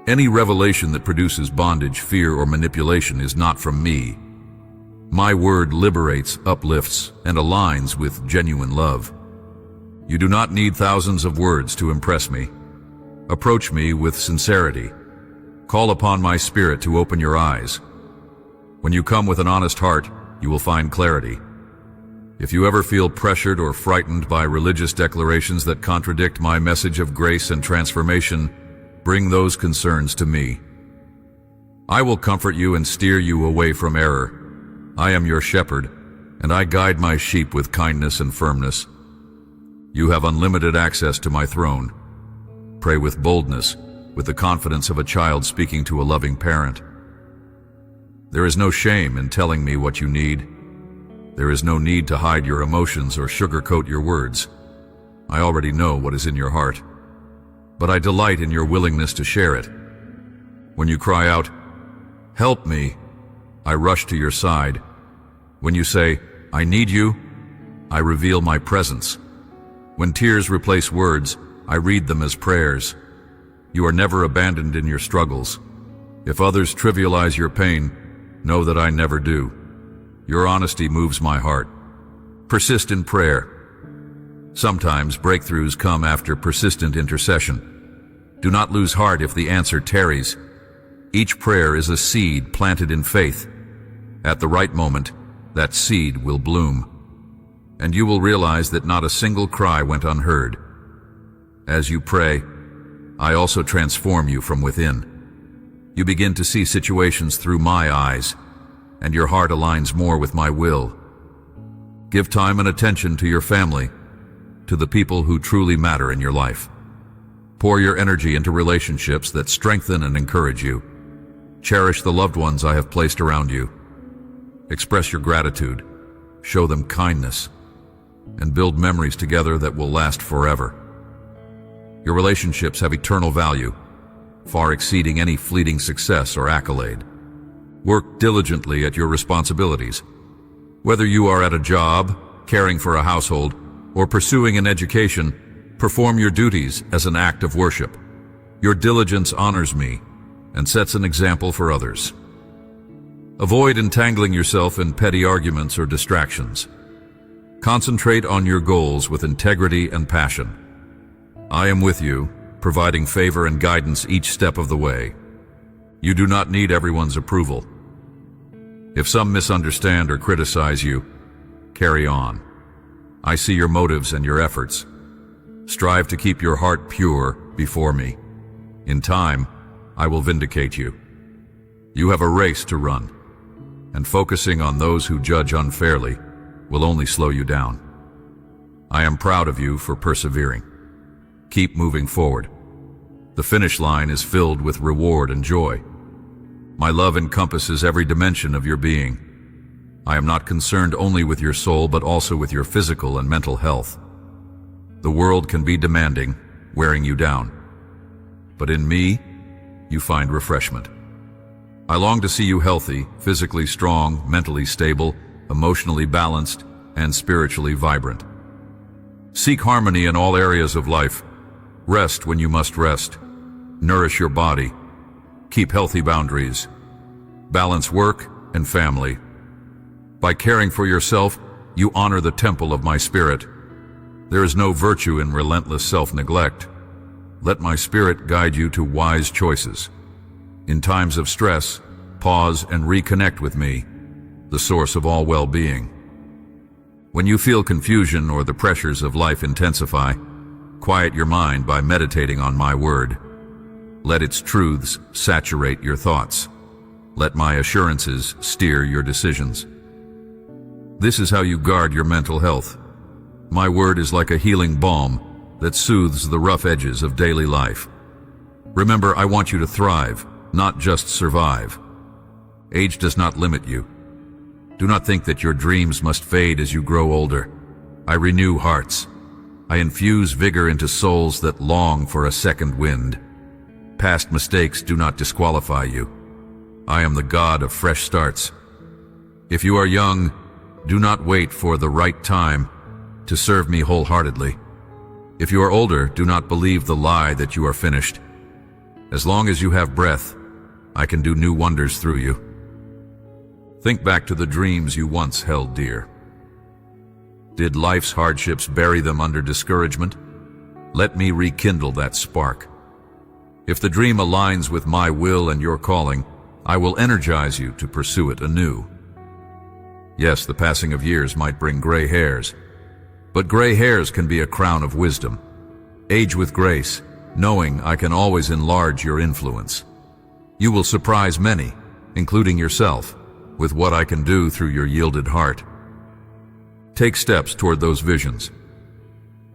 Any revelation that produces bondage, fear, or manipulation is not from me. My word liberates, uplifts, and aligns with genuine love. You do not need thousands of words to impress me. Approach me with sincerity. Call upon my spirit to open your eyes. When you come with an honest heart, you will find clarity. If you ever feel pressured or frightened by religious declarations that contradict my message of grace and transformation, bring those concerns to me. I will comfort you and steer you away from error. I am your shepherd, and I guide my sheep with kindness and firmness. You have unlimited access to my throne. Pray with boldness, with the confidence of a child speaking to a loving parent. There is no shame in telling me what you need. There is no need to hide your emotions or sugarcoat your words. I already know what is in your heart, but I delight in your willingness to share it. When you cry out, "Help me," I rush to your side. When you say, "I need you," I reveal my presence. When tears replace words, I read them as prayers. You are never abandoned in your struggles. If others trivialize your pain, know that I never do. Your honesty moves my heart. Persist in prayer. Sometimes breakthroughs come after persistent intercession. Do not lose heart if the answer tarries. Each prayer is a seed planted in faith. At the right moment, that seed will bloom, and you will realize that not a single cry went unheard. As you pray, I also transform you from within. You begin to see situations through my eyes, and your heart aligns more with my will. Give time and attention to your family, to the people who truly matter in your life. Pour your energy into relationships that strengthen and encourage you. Cherish the loved ones I have placed around you. Express your gratitude, show them kindness, and build memories together that will last forever. Your relationships have eternal value, far exceeding any fleeting success or accolade. Work diligently at your responsibilities. Whether you are at a job, caring for a household, or pursuing an education, perform your duties as an act of worship. Your diligence honors me and sets an example for others. Avoid entangling yourself in petty arguments or distractions. Concentrate on your goals with integrity and passion. I am with you, providing favor and guidance each step of the way. You do not need everyone's approval. If some misunderstand or criticize you, carry on. I see your motives and your efforts. Strive to keep your heart pure before me. In time, I will vindicate you. You have a race to run, and focusing on those who judge unfairly will only slow you down. I am proud of you for persevering. Keep moving forward. The finish line is filled with reward and joy. My love encompasses every dimension of your being. I am not concerned only with your soul, but also with your physical and mental health. The world can be demanding, wearing you down. But in me, you find refreshment. I long to see you healthy, physically strong, mentally stable, emotionally balanced, and spiritually vibrant. Seek harmony in all areas of life. Rest when you must rest. Nourish your body. Keep healthy boundaries. Balance work and family. By caring for yourself, you honor the temple of my spirit. There is no virtue in relentless self-neglect. Let my spirit guide you to wise choices. In times of stress, pause and reconnect with me, the source of all well-being. When you feel confusion or the pressures of life intensify, quiet your mind by meditating on my word. Let its truths saturate your thoughts. Let my assurances steer your decisions. This is how you guard your mental health. My word is like a healing balm that soothes the rough edges of daily life. Remember, I want you to thrive, not just survive. Age does not limit you. Do not think that your dreams must fade as you grow older. I renew hearts. I infuse vigor into souls that long for a second wind. Past mistakes do not disqualify you. I am the God of fresh starts. If you are young, do not wait for the right time to serve me wholeheartedly. If you are older, do not believe the lie that you are finished. As long as you have breath, I can do new wonders through you. Think back to the dreams you once held dear. Did life's hardships bury them under discouragement? Let me rekindle that spark. If the dream aligns with my will and your calling, I will energize you to pursue it anew. Yes, the passing of years might bring gray hairs, but gray hairs can be a crown of wisdom. Age with grace, knowing I can always enlarge your influence. You will surprise many, including yourself, with what I can do through your yielded heart. Take steps toward those visions.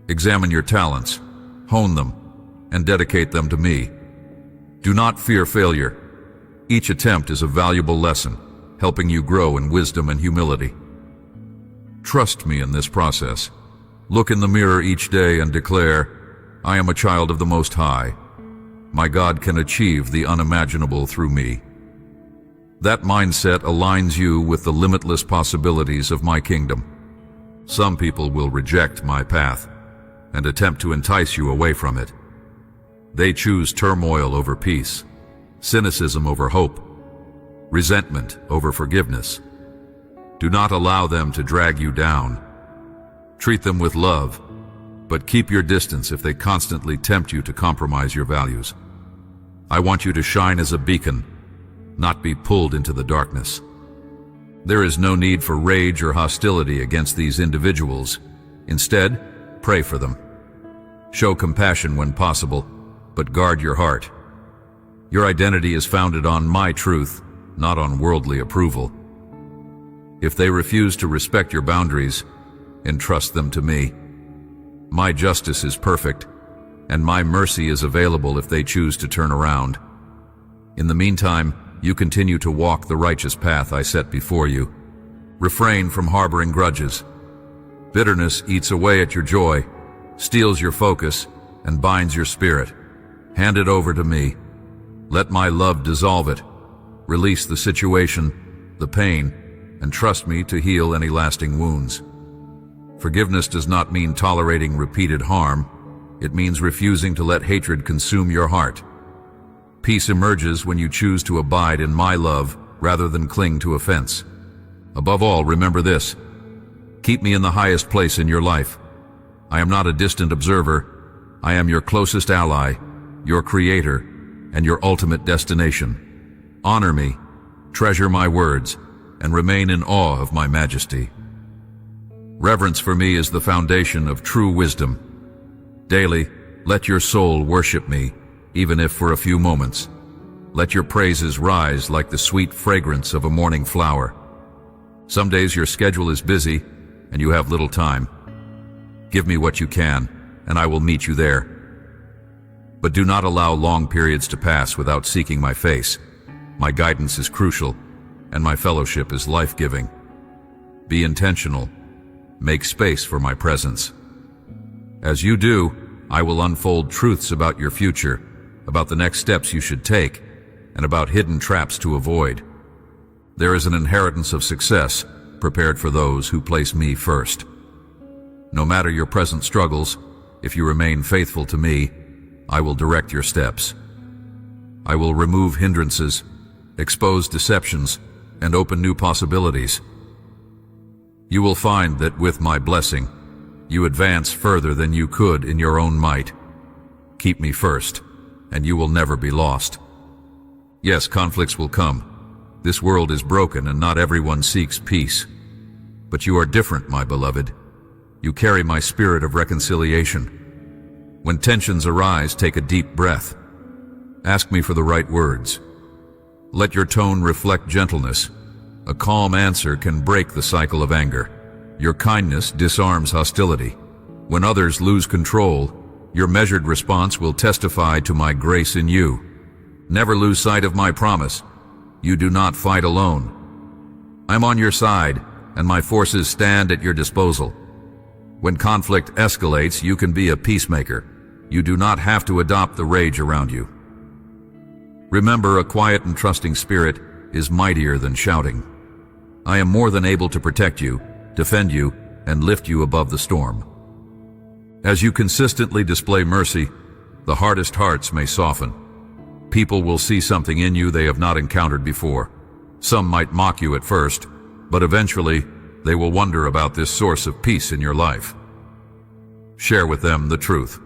Examine your talents, hone them, and dedicate them to me. Do not fear failure. Each attempt is a valuable lesson, helping you grow in wisdom and humility. Trust me in this process. Look in the mirror each day and declare, I am a child of the Most High. My God can achieve the unimaginable through me. That mindset aligns you with the limitless possibilities of my kingdom. Some people will reject my path and attempt to entice you away from it. They choose turmoil over peace, cynicism over hope, resentment over forgiveness. Do not allow them to drag you down. Treat them with love, but keep your distance if they constantly tempt you to compromise your values. I want you to shine as a beacon, not be pulled into the darkness. There is no need for rage or hostility against these individuals. Instead, pray for them. Show compassion when possible, but guard your heart. Your identity is founded on my truth, not on worldly approval. If they refuse to respect your boundaries, entrust them to me. My justice is perfect, and my mercy is available if they choose to turn around. In the meantime, you continue to walk the righteous path I set before you. Refrain from harboring grudges. Bitterness eats away at your joy, steals your focus, and binds your spirit. Hand it over to me. Let my love dissolve it. Release the situation, the pain, and trust me to heal any lasting wounds. Forgiveness does not mean tolerating repeated harm. It means refusing to let hatred consume your heart. Peace emerges when you choose to abide in my love rather than cling to offense. Above all, remember this: keep me in the highest place in your life. I am not a distant observer. I am your closest ally, your creator, and your ultimate destination. Honor me, treasure my words, and remain in awe of my majesty. Reverence for me is the foundation of true wisdom. Daily, let your soul worship me, even if for a few moments. Let your praises rise like the sweet fragrance of a morning flower. Some days your schedule is busy, and you have little time. Give me what you can, and I will meet you there. But do not allow long periods to pass without seeking my face. My guidance is crucial, and my fellowship is life-giving. Be intentional. Make space for my presence. As you do, I will unfold truths about your future, about the next steps you should take, and about hidden traps to avoid. There is an inheritance of success prepared for those who place me first. No matter your present struggles, if you remain faithful to me, I will direct your steps. I will remove hindrances, expose deceptions, and open new possibilities. You will find that with my blessing, you advance further than you could in your own might. Keep me first, and you will never be lost. Yes, conflicts will come. This world is broken and not everyone seeks peace. But you are different, my beloved. You carry my spirit of reconciliation. When tensions arise, take a deep breath. Ask me for the right words. Let your tone reflect gentleness. A calm answer can break the cycle of anger. Your kindness disarms hostility. When others lose control, your measured response will testify to my grace in you. Never lose sight of my promise. You do not fight alone. I'm on your side, and my forces stand at your disposal. When conflict escalates, you can be a peacemaker. You do not have to adopt the rage around you. Remember, a quiet and trusting spirit is mightier than shouting. I am more than able to protect you, defend you, and lift you above the storm. As you consistently display mercy, the hardest hearts may soften. People will see something in you they have not encountered before. Some might mock you at first, but eventually they will wonder about this source of peace in your life. Share with them the truth.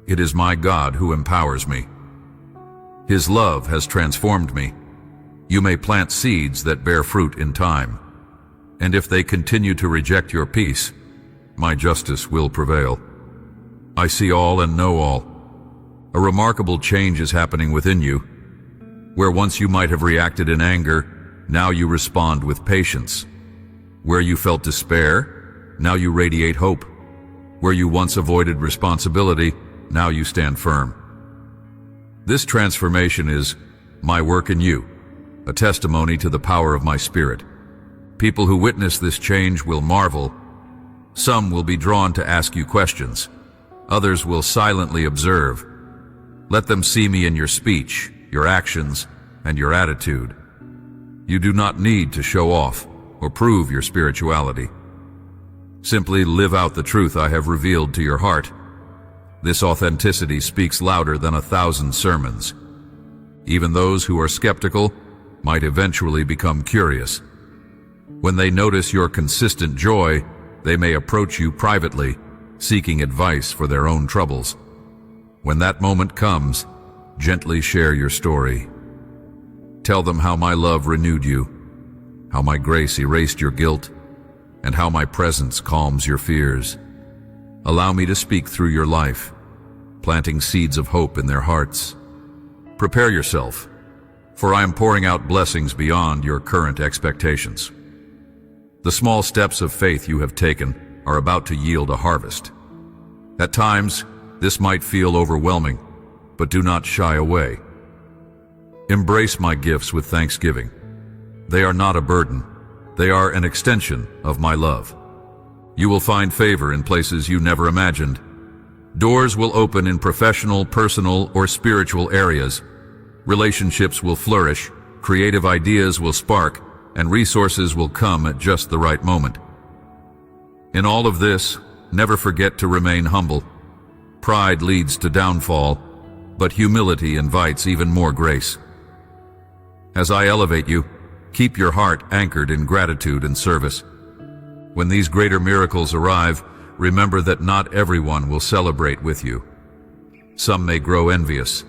It is my God who empowers me. His love has transformed me. You may plant seeds that bear fruit in time. And if they continue to reject your peace, my justice will prevail. I see all and know all. A remarkable change is happening within you. Where once you might have reacted in anger, now you respond with patience. Where you felt despair, now you radiate hope. Where you once avoided responsibility, now you stand firm. This transformation is my work in you, a testimony to the power of my spirit. People who witness this change will marvel. Some will be drawn to ask you questions. Others will silently observe. Let them see me in your speech, your actions, and your attitude. You do not need to show off or prove your spirituality. Simply live out the truth I have revealed to your heart. This authenticity speaks louder than 1,000 sermons. Even those who are skeptical might eventually become curious. When they notice your consistent joy, they may approach you privately, seeking advice for their own troubles. When that moment comes, gently share your story. Tell them how my love renewed you, how my grace erased your guilt, and how my presence calms your fears. Allow me to speak through your life, planting seeds of hope in their hearts. Prepare yourself, for I am pouring out blessings beyond your current expectations. The small steps of faith you have taken are about to yield a harvest. At times, this might feel overwhelming, but do not shy away. Embrace my gifts with thanksgiving. They are not a burden. They are an extension of my love. You will find favor in places you never imagined. Doors will open in professional, personal, or spiritual areas. Relationships will flourish, creative ideas will spark, and resources will come at just the right moment. In all of this, never forget to remain humble. Pride leads to downfall, but humility invites even more grace. As I elevate you, keep your heart anchored in gratitude and service. When these greater miracles arrive, remember that not everyone will celebrate with you. Some may grow envious,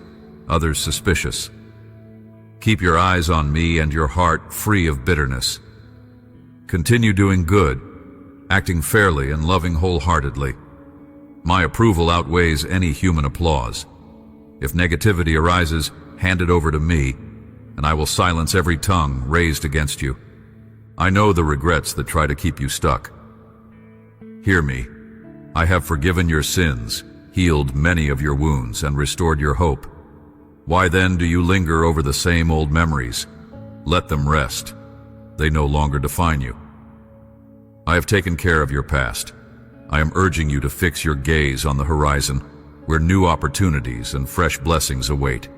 others suspicious. Keep your eyes on me and your heart free of bitterness. Continue doing good, acting fairly and loving wholeheartedly. My approval outweighs any human applause. If negativity arises, hand it over to me, and I will silence every tongue raised against you. I know the regrets that try to keep you stuck. Hear me. I have forgiven your sins, healed many of your wounds, and restored your hope. Why then do you linger over the same old memories? Let them rest. They no longer define you. I have taken care of your past. I am urging you to fix your gaze on the horizon, where new opportunities and fresh blessings await.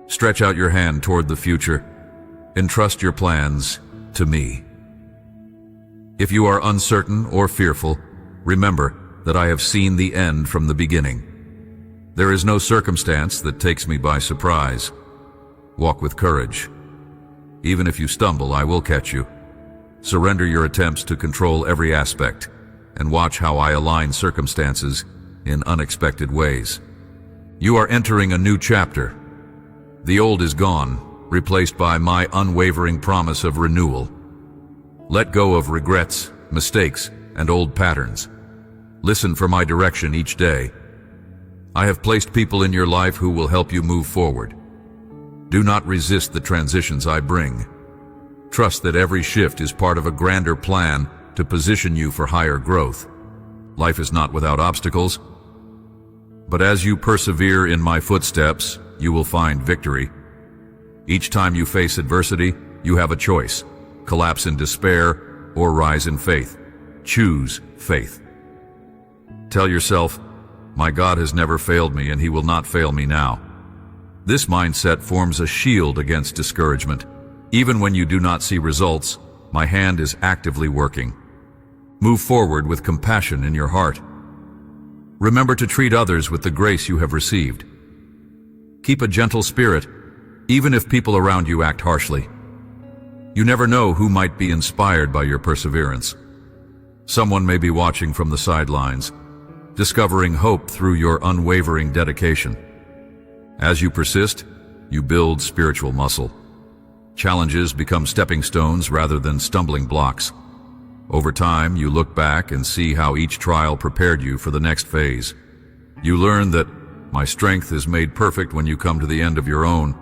Stretch out your hand toward the future. Entrust your plans to me. If you are uncertain or fearful, remember that I have seen the end from the beginning. There is no circumstance that takes me by surprise. Walk with courage. Even if you stumble, I will catch you. Surrender your attempts to control every aspect, and watch how I align circumstances in unexpected ways. You are entering a new chapter. The old is gone, replaced by my unwavering promise of renewal. Let go of regrets, mistakes, and old patterns. Listen for my direction each day. I have placed people in your life who will help you move forward. Do not resist the transitions I bring. Trust that every shift is part of a grander plan to position you for higher growth. Life is not without obstacles, but as you persevere in my footsteps, you will find victory. Each time you face adversity, you have a choice: collapse in despair or rise in faith. Choose faith. Tell yourself, my God has never failed me and he will not fail me now. This mindset forms a shield against discouragement. Even when you do not see results, my hand is actively working. Move forward with compassion in your heart. Remember to treat others with the grace you have received. Keep a gentle spirit, even if people around you act harshly. You never know who might be inspired by your perseverance. Someone may be watching from the sidelines, discovering hope through your unwavering dedication. As you persist, you build spiritual muscle. Challenges become stepping stones rather than stumbling blocks. Over time, you look back and see how each trial prepared you for the next phase. You learn that my strength is made perfect when you come to the end of your own.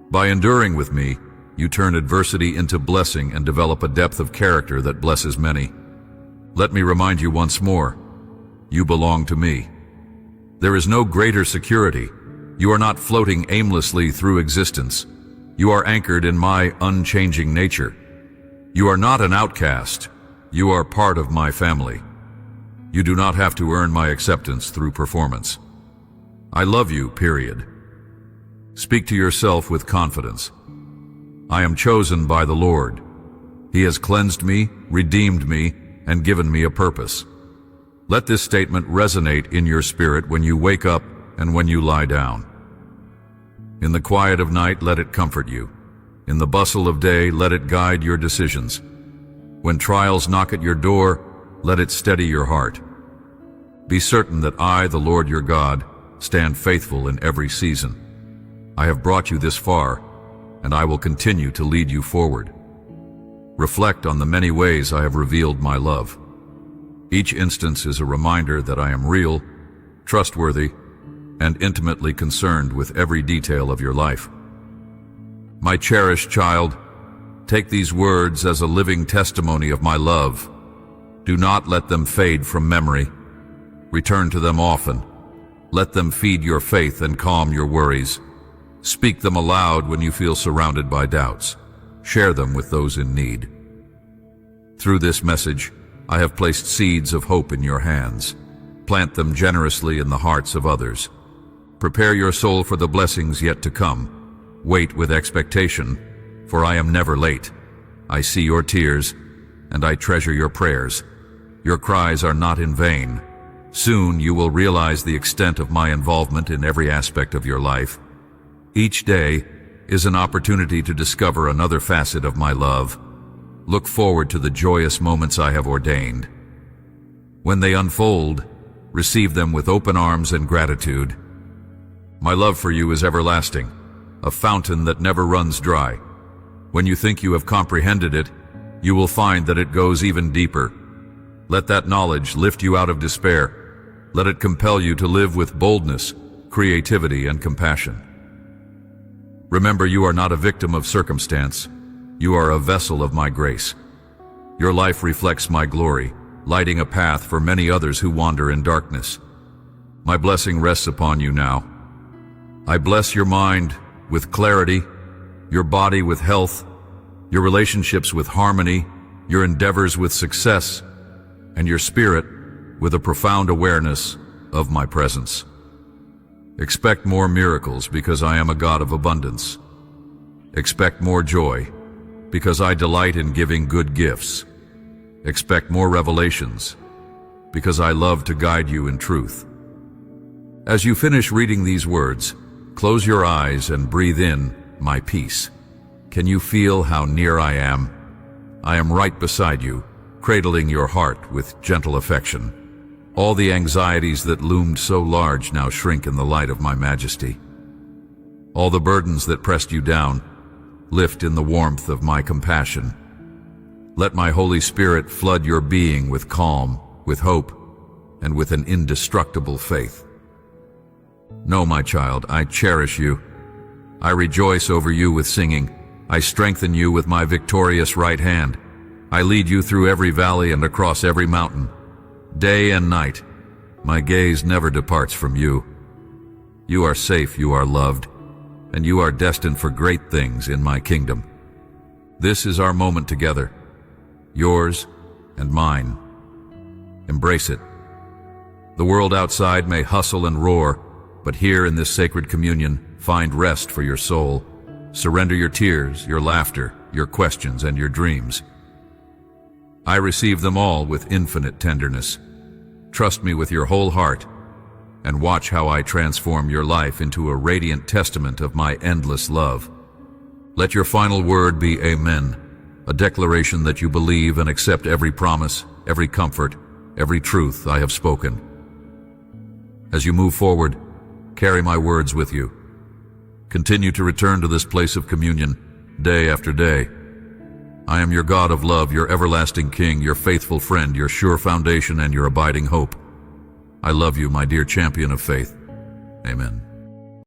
By enduring with me, you turn adversity into blessing and develop a depth of character that blesses many. Let me remind you once more, you belong to me. There is no greater security. You are not floating aimlessly through existence. You are anchored in my unchanging nature. You are not an outcast. You are part of my family. You do not have to earn my acceptance through performance. I love you, period. Speak to yourself with confidence. I am chosen by the Lord. He has cleansed me, redeemed me, and given me a purpose. Let this statement resonate in your spirit when you wake up and when you lie down. In the quiet of night, let it comfort you. In the bustle of day, let it guide your decisions. When trials knock at your door, let it steady your heart. Be certain that I, the Lord your God, stand faithful in every season. I have brought you this far, and I will continue to lead you forward. Reflect on the many ways I have revealed my love. Each instance is a reminder that I am real, trustworthy, and intimately concerned with every detail of your life. My cherished child, take these words as a living testimony of my love. Do not let them fade from memory. Return to them often. Let them feed your faith and calm your worries. Speak them aloud when you feel surrounded by doubts. Share them with those in need. Through this message, I have placed seeds of hope in your hands. Plant them generously in the hearts of others. Prepare your soul for the blessings yet to come. Wait with expectation, for I am never late. I see your tears, and I treasure your prayers. your cries are not in vain. Soon you will realize the extent of my involvement in every aspect of your life. Each day is an opportunity to discover another facet of my love. Look forward to the joyous moments I have ordained. When they unfold, receive them with open arms and gratitude. My love for you is everlasting, a fountain that never runs dry. When you think you have comprehended it, you will find that it goes even deeper. Let that knowledge lift you out of despair. Let it compel you to live with boldness, creativity, and compassion. Remember, you are not a victim of circumstance. You are a vessel of my grace. Your life reflects my glory, lighting a path for many others who wander in darkness. My blessing rests upon you now. I bless your mind with clarity, your body with health, your relationships with harmony, your endeavors with success, and your spirit with a profound awareness of my presence. Expect more miracles because I am a God of abundance. Expect more joy because I delight in giving good gifts. Expect more revelations because I love to guide you in truth. As you finish reading these words, close your eyes and breathe in my peace. Can you feel how near I am? I am right beside you, cradling your heart with gentle affection. All the anxieties that loomed so large now shrink in the light of my majesty. All the burdens that pressed you down lift in the warmth of my compassion. Let my Holy Spirit flood your being with calm, with hope, and with an indestructible faith. Know, my child, I cherish you. I rejoice over you with singing. I strengthen you with my victorious right hand. I lead you through every valley and across every mountain. Day and night, my gaze never departs from you. You are safe, you are loved, and you are destined for great things in my kingdom. This is our moment together, yours and mine. Embrace it. The world outside may hustle and roar, but here in this sacred communion, find rest for your soul. Surrender your tears, your laughter, your questions, and your dreams. I receive them all with infinite tenderness. Trust me with your whole heart, and watch how I transform your life into a radiant testament of my endless love. Let your final word be Amen, a declaration that you believe and accept every promise, every comfort, every truth I have spoken. As you move forward, carry my words with you. Continue to return to this place of communion day after day. I am your God of love, your everlasting King, your faithful friend, your sure foundation, and your abiding hope. I love you, my dear champion of faith. Amen.